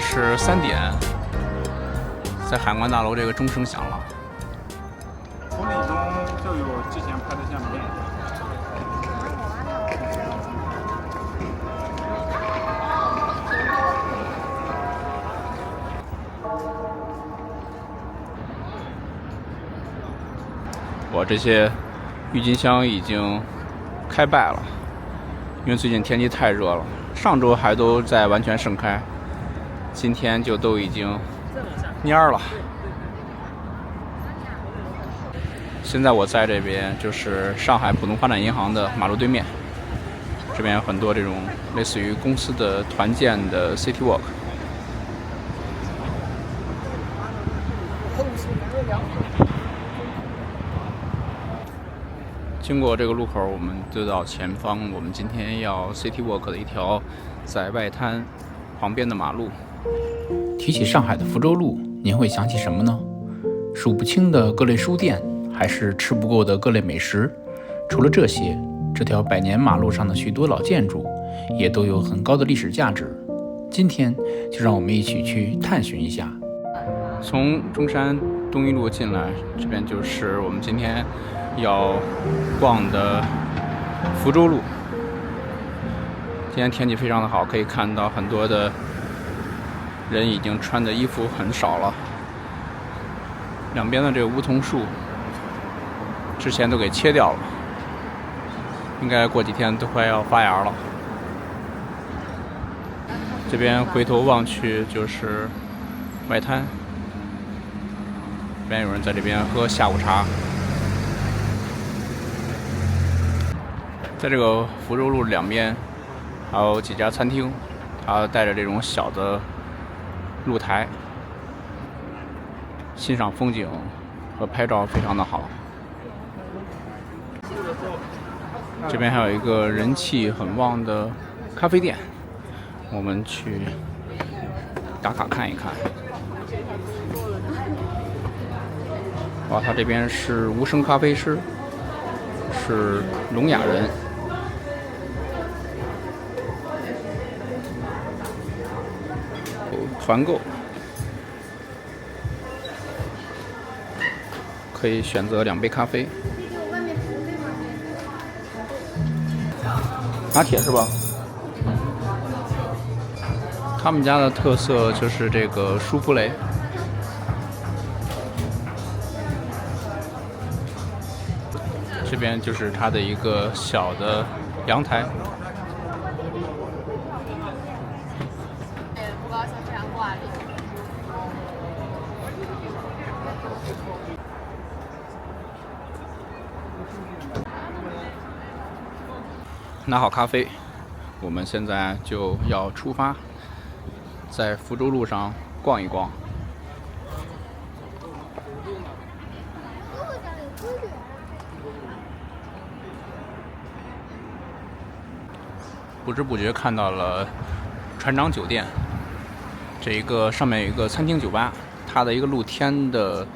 在是3点，在海关大楼这个钟声响了。从里中就有之前拍的相片。我这些郁金香已经开败了，因为最近天气太热了。上周还都在完全盛开，今天就都已经蔫了。现在我在这边就是上海浦东发展银行的马路对面，这边有很多这种类似于公司的团建的 City Walk。经过这个路口，我们就到前方我们今天要 City Walk 的一条在外滩旁边的马路。提起上海的福州路，您会想起什么呢？数不清的各类书店，还是吃不够的各类美食？除了这些，这条百年马路上的许多老建筑也都有很高的历史价值。今天就让我们一起去探寻一下。从中山东一路进来，这边就是我们今天要逛的福州路。今天天气非常的好，可以看到很多的人已经穿的衣服很少了。两边的这个梧桐树之前都给切掉了，应该过几天都快要发芽了。这边回头望去就是外滩，这边有人在这边喝下午茶。在这个福州路两边还有几家餐厅，它带着这种小的露台，欣赏风景和拍照非常的好。这边还有一个人气很旺的咖啡店，我们去打卡看一看。哇，他这边是无声咖啡师，是聋哑人。团购可以选择2杯咖啡，拿铁是吧？他们家的特色就是这个舒芙蕾。这边就是它的一个小的阳台。拿好咖啡，我们现在就要出发，在福州路上逛一逛。不知不觉看到了船长酒店，这一个上面有一个餐厅酒吧，它的一个露天的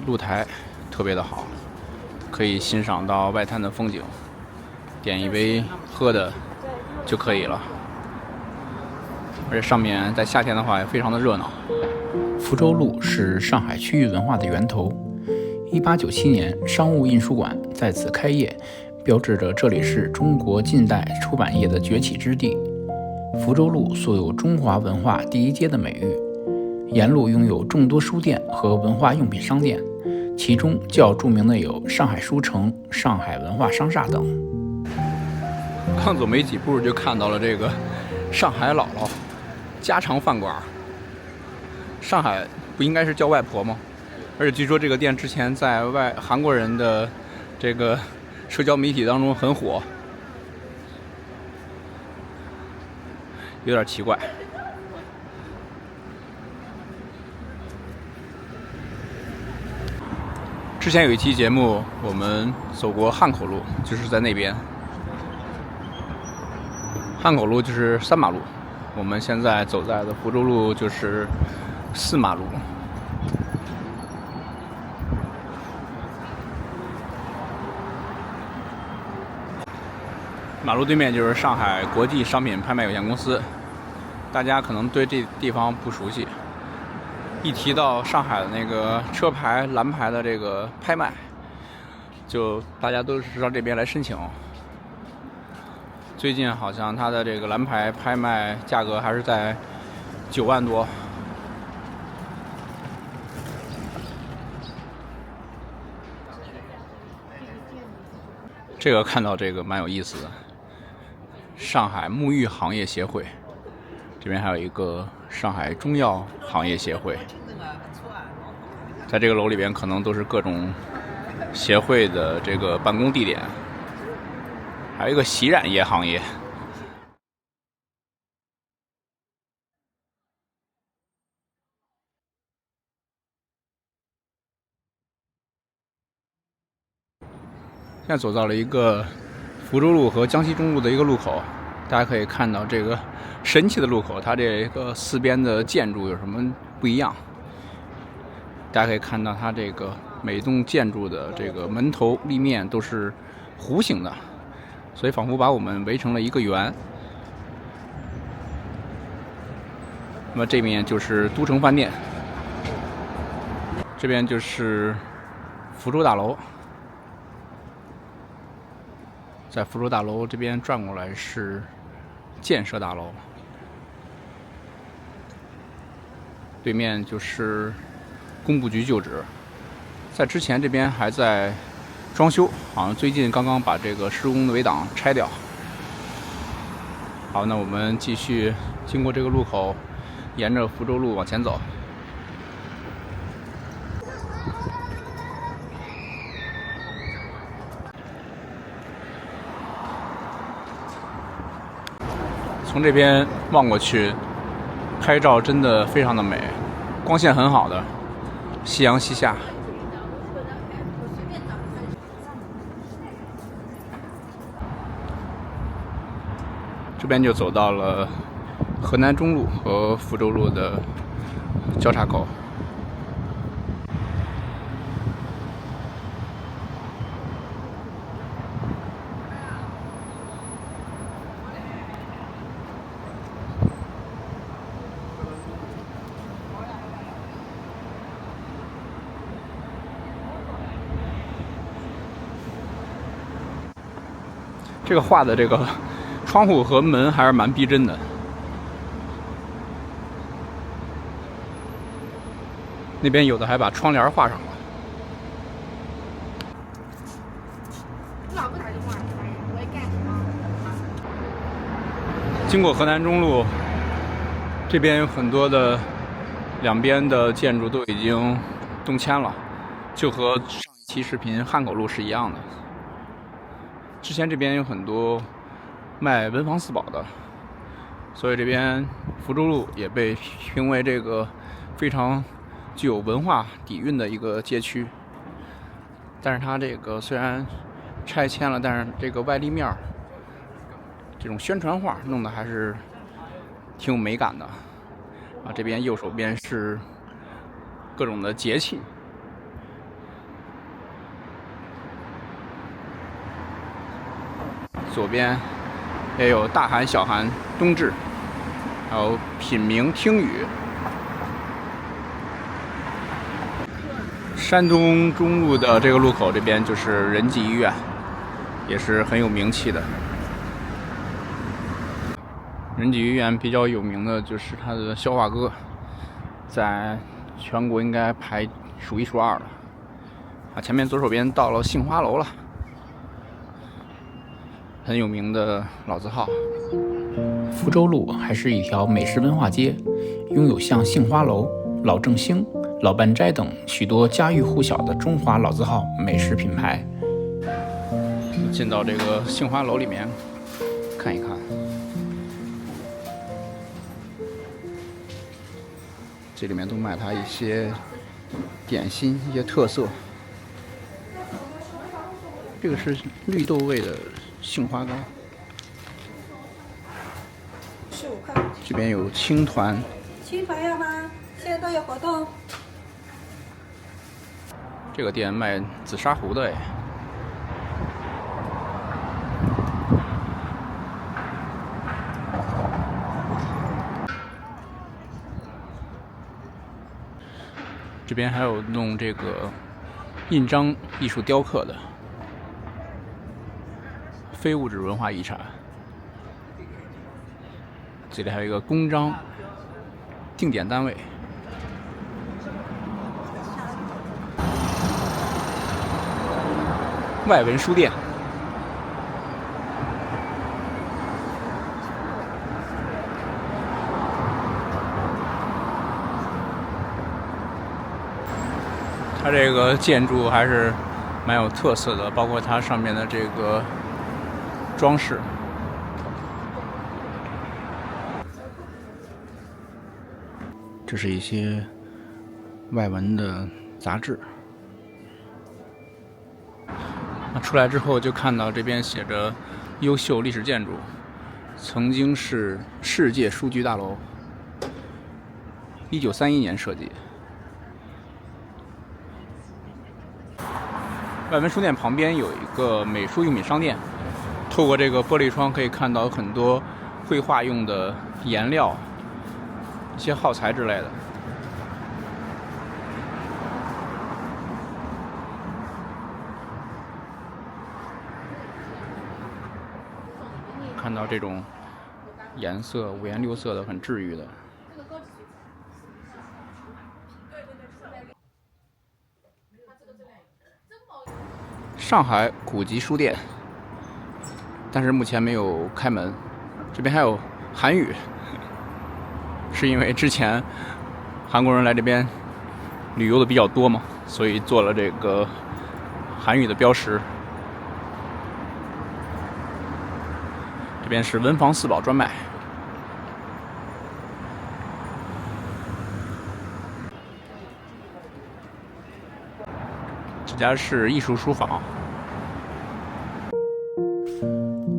露台特别的好，可以欣赏到外滩的风景。点一杯喝的就可以了，而且上面在夏天的话也非常的热闹。福州路是上海区域文化的源头，1897年商务印书馆在此开业，标志着这里是中国近代出版业的崛起之地。福州路素有中华文化第一街的美誉，沿路拥有众多书店和文化用品商店，其中较著名的有上海书城、上海文化商厦等。刚走没几步就看到了这个上海姥姥家常饭馆。上海不应该是叫外婆吗？而且据说这个店之前在韩国人的这个社交媒体当中很火，有点奇怪。之前有一期节目我们走过汉口路，就是在那边。汉口路就是3马路，我们现在走在的福州路就是4马路。马路对面就是上海国际商品拍卖有限公司，大家可能对这地方不熟悉，一提到上海的那个车牌蓝牌的这个拍卖，就大家都知道这边来申请。最近好像它的这个蓝牌拍卖价格还是在9万多。这个看到这个蛮有意思的，上海沐浴行业协会，这边还有一个上海中药行业协会，在这个楼里边可能都是各种协会的这个办公地点，还有一个洗染业行业。现在走到了一个福州路和江西中路的一个路口，大家可以看到这个神奇的路口，它这个四边的建筑有什么不一样？大家可以看到它这个每栋建筑的这个门头立面都是弧形的，所以仿佛把我们围成了一个圆。那么这边就是都城饭店，这边就是福州大楼。在福州大楼这边转过来是建设大楼，对面就是工部局旧址。在之前这边还在装修，好像最近刚刚把这个施工的围挡拆掉。好，那我们继续经过这个路口，沿着福州路往前走。从这边望过去，拍照真的非常的美，光线很好的，夕阳西下。这边就走到了河南中路和福州路的交叉口。这个画的这个窗户和门还是蛮逼真的。那边有的还把窗帘画上了。经过河南中路，这边有很多的两边的建筑都已经动迁了，就和上一期视频汉口路是一样的。之前这边有很多卖文房四宝的，所以这边福州路也被评为这个非常具有文化底蕴的一个街区。但是它这个虽然拆迁了，但是这个外立面这种宣传画弄得还是挺有美感的。啊，这边右手边是各种的节气。左边也有大寒、小寒、冬至，还有品茗听雨。山东中路的这个路口这边就是仁济医院，也是很有名气的。仁济医院比较有名的就是它的消化歌，在全国应该排数一数二了。啊，前面左手边到了杏花楼了。很有名的老字号。福州路还是一条美食文化街，拥有像杏花楼、老正兴、老半斋等许多家喻户晓的中华老字号美食品牌。进到这个杏花楼里面看一看，这里面都卖它一些点心、一些特色。这个是绿豆味的杏花糕，15块。这边有青团，青团要吗？现在都有活动。这个店卖紫砂壶的哎。这边还有弄这个印章艺术雕刻的非物质文化遗产。这里还有一个公章定点单位。外文书店。它这个建筑还是蛮有特色的，包括它上面的这个装饰。这是一些外文的杂志。那出来之后就看到这边写着“优秀历史建筑”，曾经是世界书局大楼，1931年设计。外文书店旁边有一个美术用品商店，透过这个玻璃窗可以看到很多绘画用的颜料、一些耗材之类的。看到这种颜色五颜六色的，很治愈的。上海古籍书店，但是目前没有开门。这边还有韩语，是因为之前韩国人来这边旅游的比较多嘛，所以做了这个韩语的标识。这边是文房四宝专卖。这家是艺术书坊。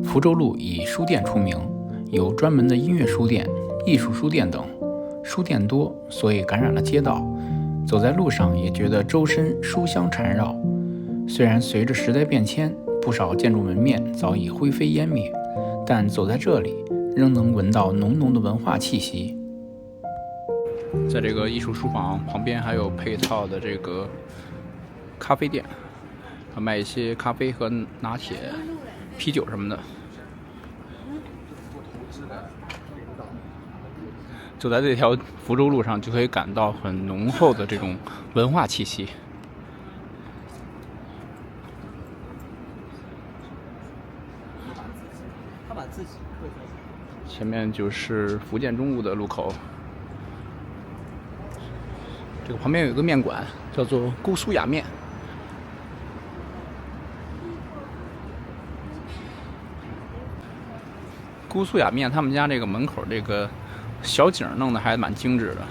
福州路以书店出名，有专门的音乐书店、艺术书店等，书店多，所以感染了街道。走在路上也觉得周身书香缠绕。虽然随着时代变迁，不少建筑门面早已灰飞烟灭，但走在这里，仍能闻到浓浓的文化气息。在这个艺术书坊旁边还有配套的这个咖啡店，卖一些咖啡和拿铁、啤酒什么的。走在这条福州路上，就可以感到很浓厚的这种文化气息。前面就是福建中路的路口，这个旁边有一个面馆，叫做姑苏雅面。姑苏雅面他们家这个门口这个小景弄得还蛮精致的。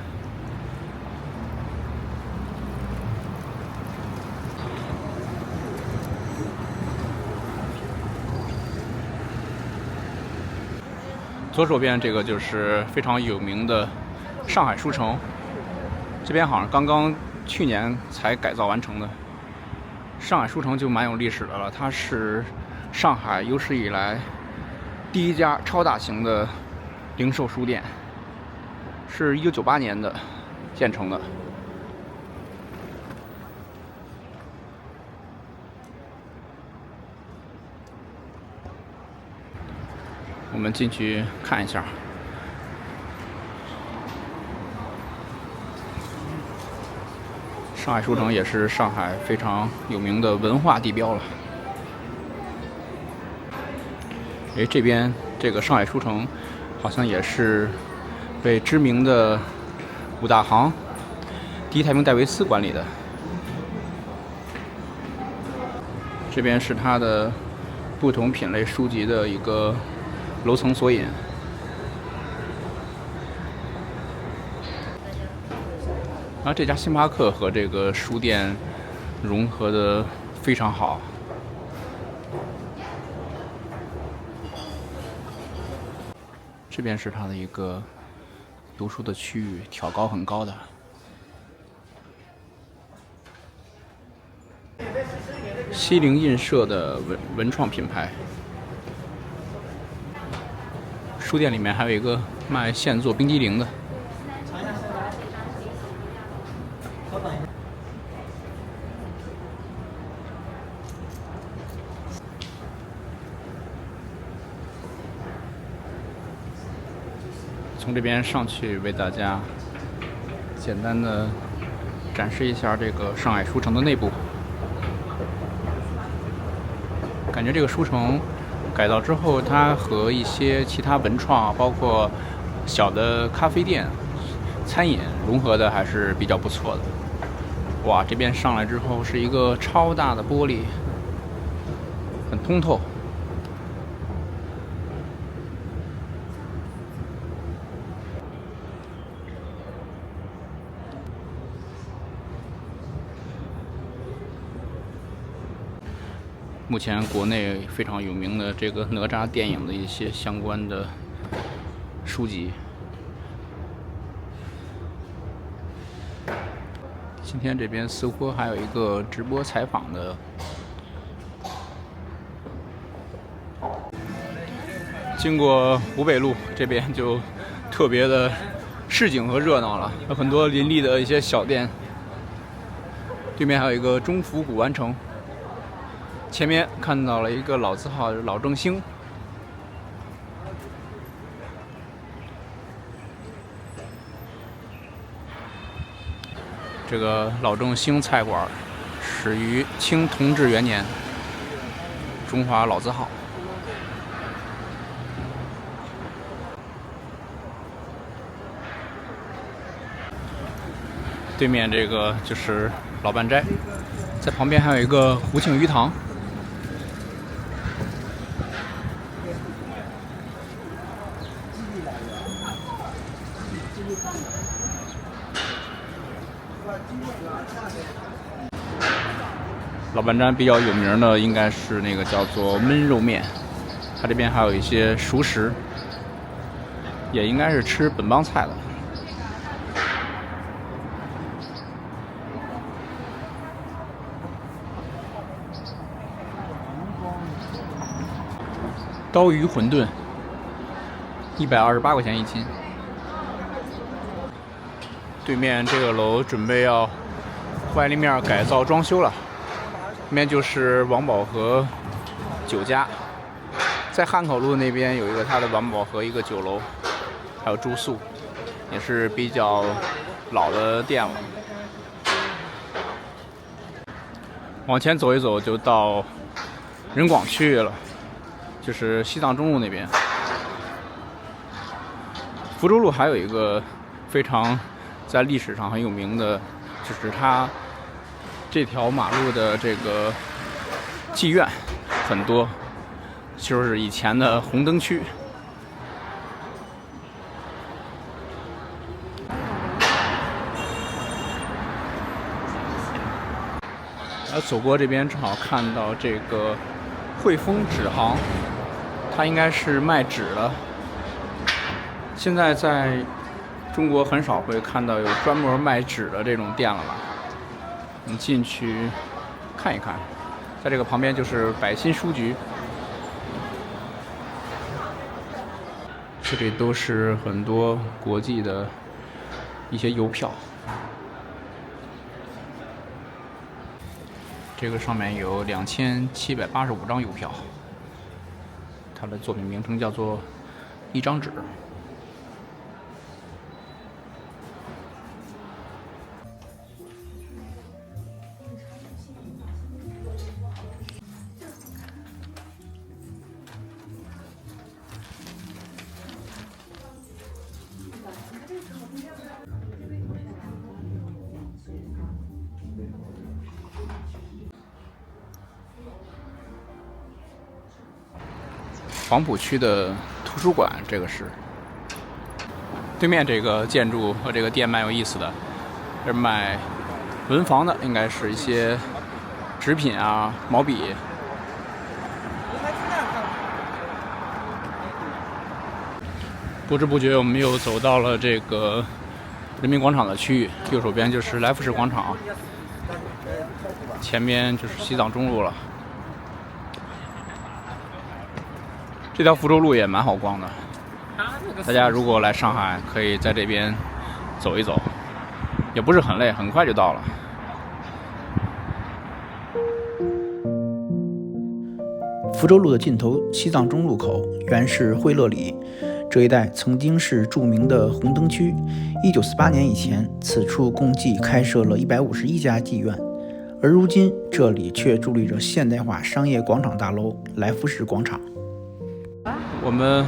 左手边这个就是非常有名的上海书城，这边好像刚刚去年才改造完成的。上海书城就蛮有历史的了，它是上海有史以来第一家超大型的零售书店，是1998年的建成的。我们进去看一下。上海书城也是上海非常有名的文化地标了。这边这个上海书城好像也是被知名的五大行第一太平戴维斯管理的。这边是它的不同品类书籍的一个楼层索引。然后这家星巴克和这个书店融合的非常好。这边是它的一个读书的区域，挑高很高的。西泠印社的文创品牌。书店里面还有一个卖现做冰激凌的。从这边上去为大家简单的展示一下这个上海书城的内部。感觉这个书城改造之后，它和一些其他文创，包括小的咖啡店、餐饮融合的还是比较不错的。哇，这边上来之后是一个超大的玻璃，很通透。目前国内非常有名的这个哪吒电影的一些相关的书籍。今天这边似乎还有一个直播采访的。经过湖北路这边就特别的市井和热闹了，有很多林立的一些小店。对面还有一个中福古玩城。前面看到了一个老字号老正兴，这个老正兴菜馆始于清同治元年，中华老字号。对面这个就是老半斋，在旁边还有一个胡庆余堂。老半斋比较有名的应该是那个叫做焖肉面，它这边还有一些熟食，也应该是吃本帮菜的。刀鱼馄饨，128块钱一斤。对面这个楼准备要外立面改造装修了，那边就是王宝和酒家，在汉口路那边有一个它的王宝和一个酒楼，还有住宿，也是比较老的店了。往前走一走就到人广区域了，就是西藏中路那边。福州路还有一个非常在历史上很有名的，就是它这条马路的这个妓院很多，就是以前的红灯区。走过这边正好看到这个汇丰纸行，它应该是卖纸的。现在在中国很少会看到有专门卖纸的这种店了吧？我们进去看一看。在这个旁边就是百新书局，这里都是很多国际的一些邮票。这个上面有2785张邮票，它的作品名称叫做《一张纸》。黄浦区的图书馆，这个是对面这个建筑和这个店蛮有意思的，这是卖文房的，应该是一些纸品啊、毛笔。不知不觉我们又走到了这个人民广场的区域，右手边就是来福士广场，前面就是西藏中路了。这条福州路也蛮好逛的，大家如果来上海，可以在这边走一走，也不是很累，很快就到了。福州路的尽头，西藏中路口原是惠乐里，这一带曾经是著名的红灯区。1948年以前，此处共计开设了151家妓院，而如今这里却伫立着现代化商业广场大楼来福士广场。我们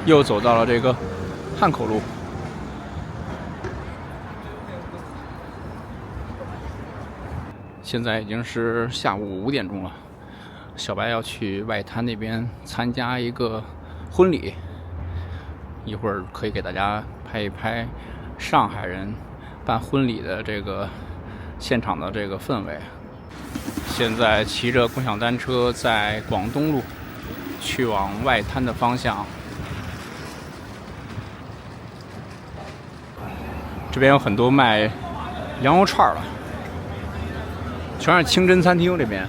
又走到了这个汉口路。现在已经是下午5点钟了，小白要去外滩那边参加一个婚礼，一会儿可以给大家拍一拍上海人办婚礼的这个现场的这个氛围。现在骑着共享单车在广东路去往外滩的方向，这边有很多卖羊肉串的，全是清真餐厅。这边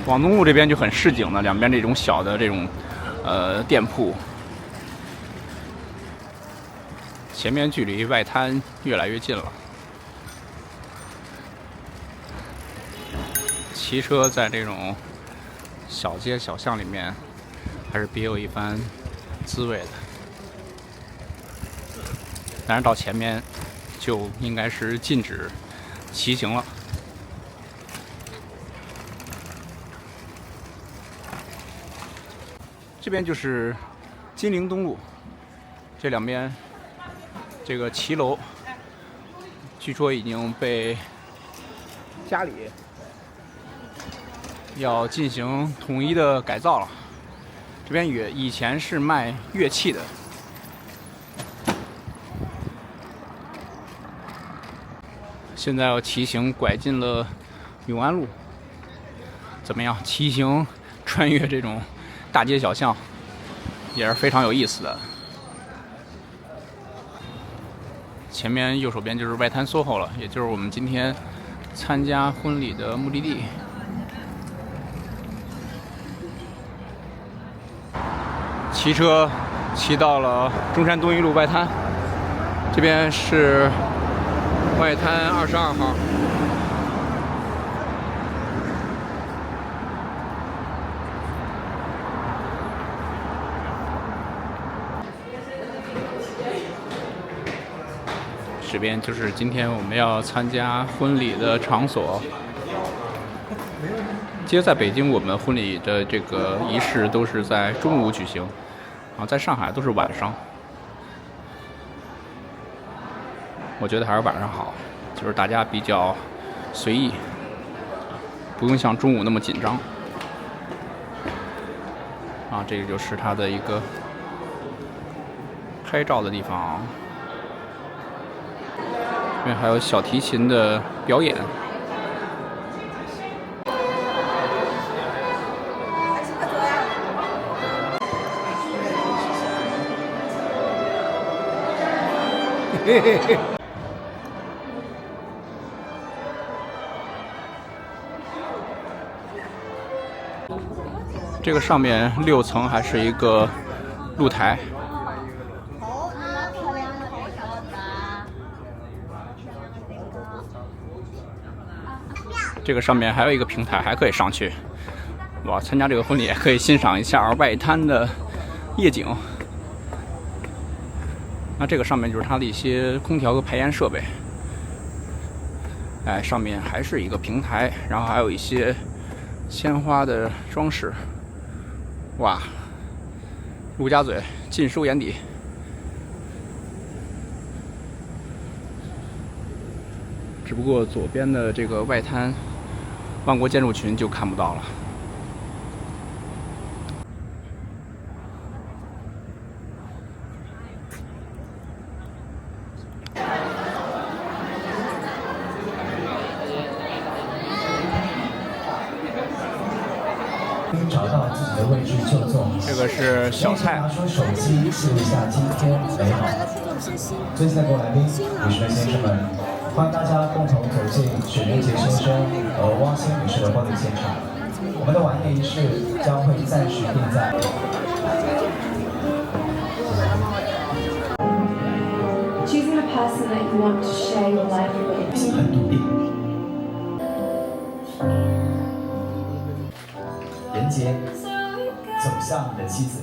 广东路这边就很市井的，两边这种小的这种店铺，前面距离外滩越来越近了。骑车在这种小街小巷里面，还是别有一番滋味的。但是到前面就应该是禁止骑行了。这边就是金陵东路，这两边这个骑楼，据说已经被家里要进行统一的改造了。这边以前是卖乐器的，现在要骑行拐进了永安路。怎么样？骑行穿越这种大街小巷也是非常有意思的。前面右手边就是外滩 SOHO 了，也就是我们今天参加婚礼的目的地。骑车骑到了中山东一路外滩，这边是外滩22号。这边就是今天我们要参加婚礼的场所。其实在北京，我们婚礼的这个仪式都是在中午举行，在上海都是晚上。我觉得还是晚上好，就是大家比较随意，不用像中午那么紧张。这个就是它的一个拍照的地方。这边还有小提琴的表演。嘿嘿嘿。这个上面6层还是一个露台。这个上面还有一个平台，还可以上去。哇，参加这个婚礼也可以欣赏一下外滩的夜景。那这个上面就是它的一些空调和排烟设备。上面还是一个平台，然后还有一些鲜花的装饰。哇，陆家嘴尽收眼底。只不过左边的这个外滩万国建筑群就看不到了。找到自己的位置就坐。这个是小菜。拿出手机记录下今天美好。最近的各位来宾、女士们、先生们，欢迎大家共同走进许明杰先生和汪欣女士的婚礼现场。我们的晚宴仪式将会暂时定在。Choosing a person that you want to share your life with. 很笃定。向你的妻子。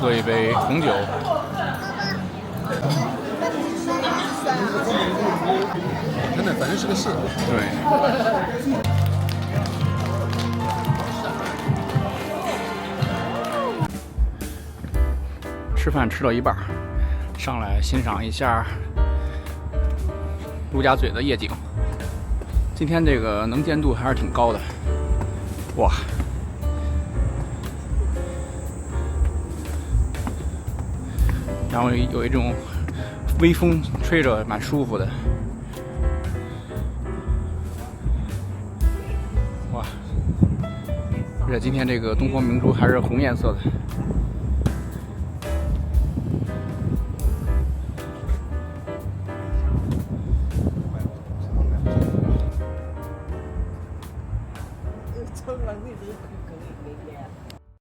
喝一杯红酒。真的，反正是个事。对。吃饭吃到一半，上来欣赏一下陆家嘴的夜景。今天这个能见度还是挺高的，哇！然后有一种微风吹着，蛮舒服的。哇！而且今天这个东方明珠还是红颜色的。